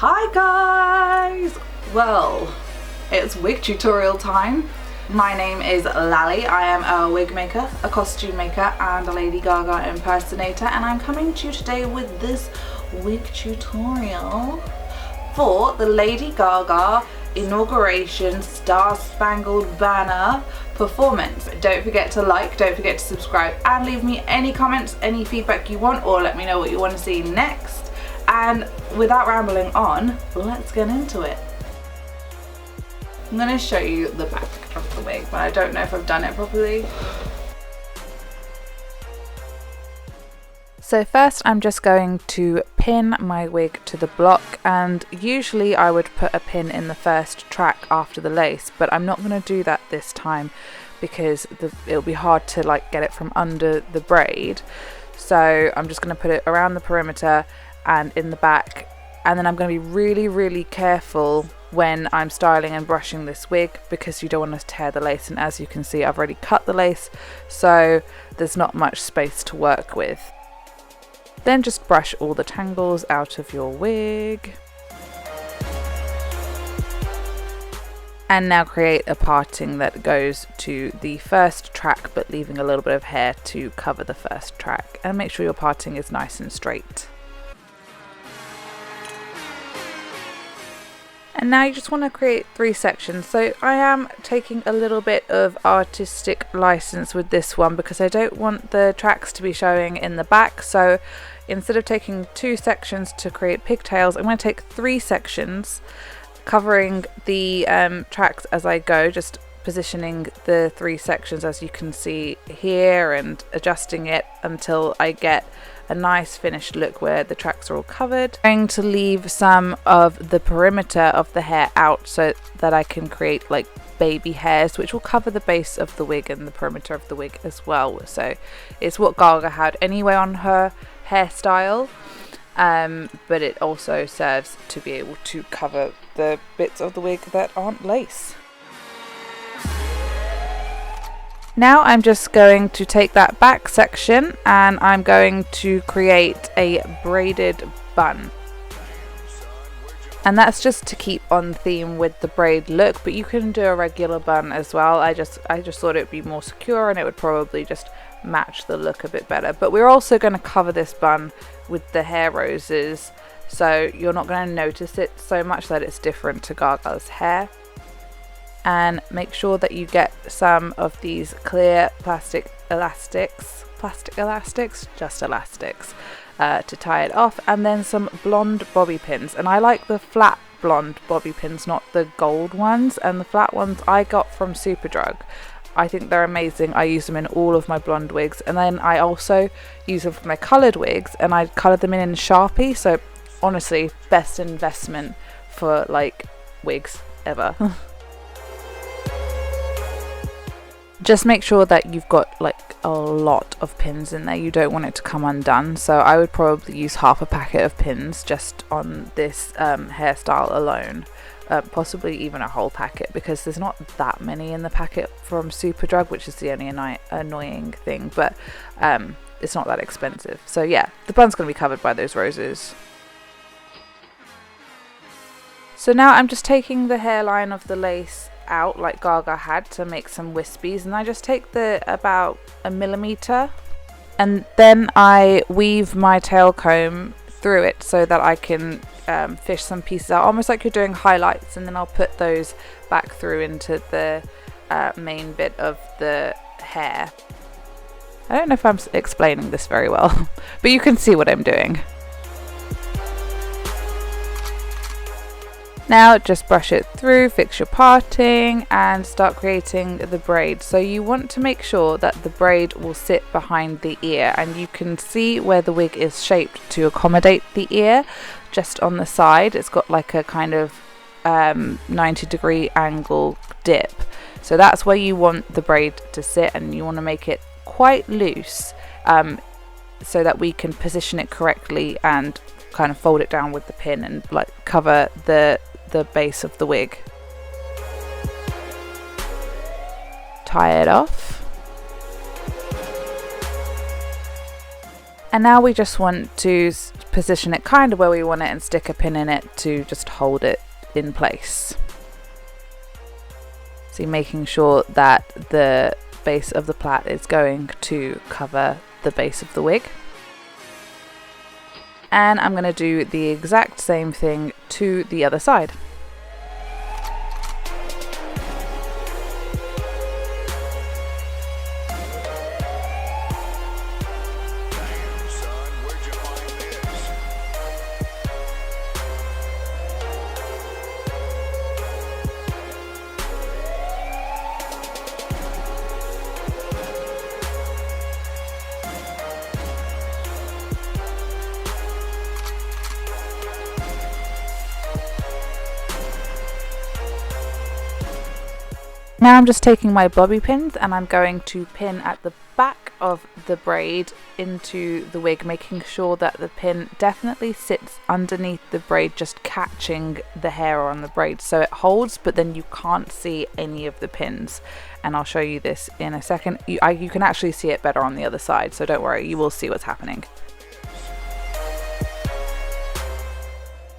Hi guys! Well, it's wig tutorial time. My name is Lally. I am a wig maker, a costume maker and a Lady Gaga impersonator, and I'm coming to you today with this wig tutorial for the Lady Gaga Inauguration Star Spangled Banner performance. Don't forget to like, don't forget to subscribe, and leave me any comments, any feedback you want, or let me know what you want to see next. And without rambling on, let's get into it. I'm going to show you the back of the wig, but I don't know if I've done it properly. So first I'm just going to pin my wig to the block, and usually I would put a pin in the first track after the lace, but I'm not going to do that this time because it'll be hard to get it from under the braid. So I'm just going to put it around the perimeter and in the back, and then I'm going to be really careful when I'm styling and brushing this wig because you don't want to tear the lace, and as you can see I've already cut the lace, so there's not much space to work with. Then just brush all the tangles out of your wig. And now create a parting that goes to the first track but leaving a little bit of hair to cover the first track, and make sure your parting is nice and straight. And now you just want to create 3 sections. So I am taking a little bit of artistic license with this one because I don't want the tracks to be showing in the back. So instead of taking 2 sections to create pigtails, I'm going to take 3 sections covering the tracks as I go, just positioning the 3 sections as you can see here and adjusting it until I get a nice finished look where the tracks are all covered. I'm going to leave some of the perimeter of the hair out so that I can create baby hairs, which will cover the base of the wig and the perimeter of the wig as well. So it's what Gaga had anyway on her hairstyle, but it also serves to be able to cover the bits of the wig that aren't lace. Now I'm just going to take that back section and I'm going to create a braided bun. And that's just to keep on theme with the braid look, but you can do a regular bun as well. I just thought it would be more secure and it would probably just match the look a bit better. But we're also going to cover this bun with the hair roses, so you're not going to notice it so much that it's different to Gaga's hair. And make sure that you get some of these clear plastic elastics, just elastics, to tie it off, and then some blonde bobby pins. And I like the flat blonde bobby pins, not the gold ones, and the flat ones I got from Superdrug. I think they're amazing. I use them in all of my blonde wigs, and then I also use them for my coloured wigs, and I colour them in Sharpie. So honestly, best investment for wigs ever. Just make sure that you've got a lot of pins in there. You don't want it to come undone, so I would probably use half a packet of pins just on this hairstyle alone, possibly even a whole packet, because there's not that many in the packet from Superdrug, which is the only annoying thing, but it's not that expensive. So yeah, the bun's going to be covered by those roses. So now I'm just taking the hairline of the lace out like Gaga had to make some wispies, and I just take about a millimeter, and then I weave my tail comb through it so that I can fish some pieces out, almost like you're doing highlights, and then I'll put those back through into the main bit of the hair. I don't know if I'm explaining this very well, but you can see what I'm doing. Now just brush it through, fix your parting, and start creating the braid. So you want to make sure that the braid will sit behind the ear, and you can see where the wig is shaped to accommodate the ear. Just on the side it's got a kind of 90-degree angle dip, so that's where you want the braid to sit, and you want to make it quite loose so that we can position it correctly and kind of fold it down with the pin and cover the base of the wig. Tie it off. And now we just want to position it kind of where we want it and stick a pin in it to just hold it in place. So making sure that the base of the plait is going to cover the base of the wig. And I'm going to do the exact same thing to the other side. Now I'm just taking my bobby pins and I'm going to pin at the back of the braid into the wig, making sure that the pin definitely sits underneath the braid, just catching the hair on the braid so it holds, but then you can't see any of the pins. And I'll show you this in a second. You can actually see it better on the other side, so don't worry, you will see what's happening.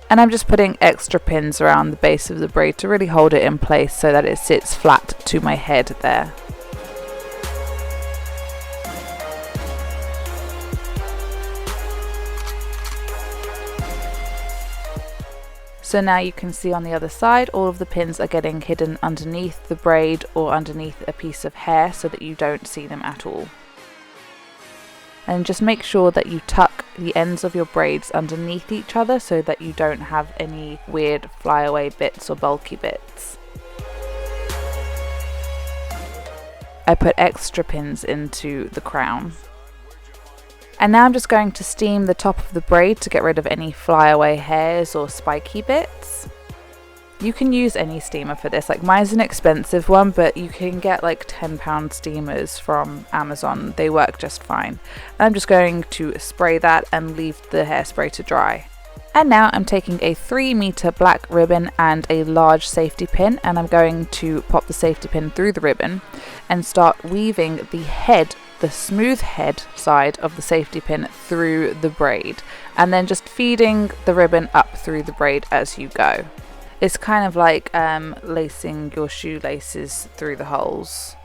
And I'm just putting extra pins around the base of the braid to really hold it in place so that it sits flat to my head there. So now you can see on the other side all of the pins are getting hidden underneath the braid or underneath a piece of hair so that you don't see them at all. And just make sure that you tuck the ends of your braids underneath each other so that you don't have any weird flyaway bits or bulky bits. I put extra pins into the crown. And now I'm just going to steam the top of the braid to get rid of any flyaway hairs or spiky bits. You can use any steamer for this, like mine's an expensive one, but you can get like £10 steamers from Amazon, they work just fine. I'm just going to spray that and leave the hairspray to dry. And now I'm taking a 3-meter black ribbon and a large safety pin, and I'm going to pop the safety pin through the ribbon and start weaving the head, the smooth head side of the safety pin through the braid, and then just feeding the ribbon up through the braid as you go. It's kind of like lacing your shoelaces through the holes.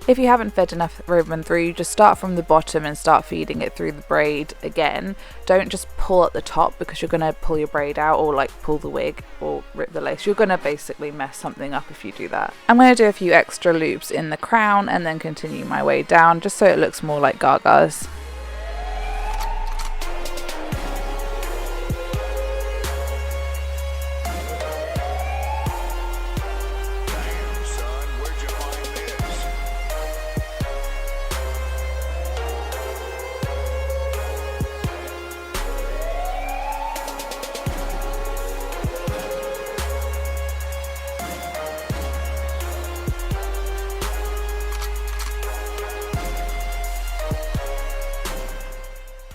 If you haven't fed enough ribbon through, you just start from the bottom and start feeding it through the braid again. Don't just pull at the top because you're going to pull your braid out or like pull the wig or rip the lace. You're going to basically mess something up if you do that. I'm going to do a few extra loops in the crown and then continue my way down just so it looks more like Gaga's.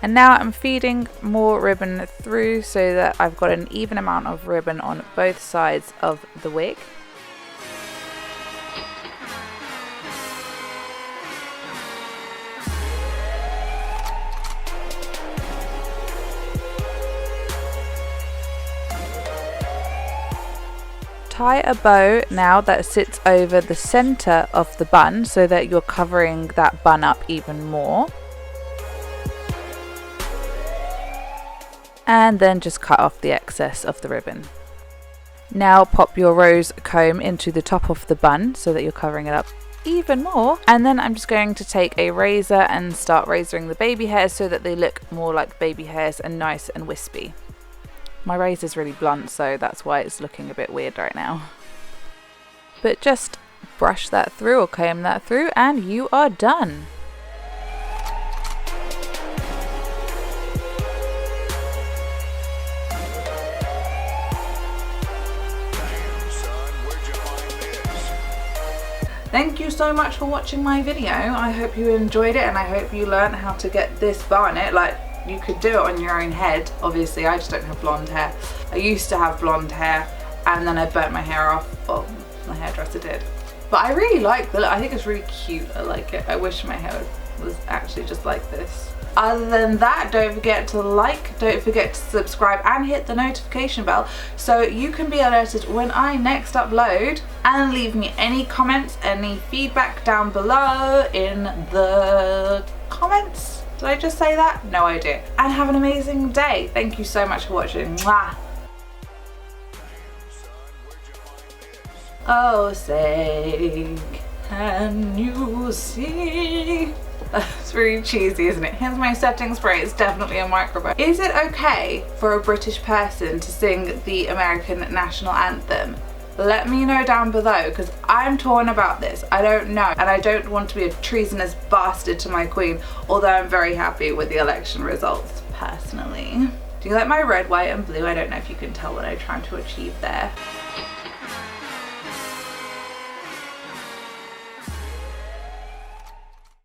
And now I'm feeding more ribbon through so that I've got an even amount of ribbon on both sides of the wig. Tie a bow now that sits over the center of the bun so that you're covering that bun up even more. And then just cut off the excess of the ribbon. Now pop your rose comb into the top of the bun so that you're covering it up even more. And then I'm just going to take a razor and start razoring the baby hairs so that they look more like baby hairs and nice and wispy. My razor's really blunt, so that's why it's looking a bit weird right now. But just brush that through or comb that through and you are done. thank you so much for watching my video. I hope you enjoyed it, and I hope you learned how to get this barnet. Like, you could do it on your own head. Obviously, I just don't have blonde hair. I used to have blonde hair, and then I burnt my hair off. Well, my hairdresser did. But I really like the look. I think it's really cute. I like it. I wish my hair was actually just like this. Other than that, don't forget to like, don't forget to subscribe, and hit the notification bell so you can be alerted when I next upload. And leave me any comments, any feedback down below in the comments. Did I just say that? No idea. And have an amazing day. Thank you so much for watching. Mwah. Oh, say, can you see? It's really cheesy, isn't it? Here's my setting spray. It's definitely a microphone. Is it okay for a British person to sing the American national anthem? Let me know down below, because I'm torn about this. I don't know, and I don't want to be a treasonous bastard to my queen, although I'm very happy with the election results personally. Do you like my red, white and blue? I don't know if you can tell what I'm trying to achieve there.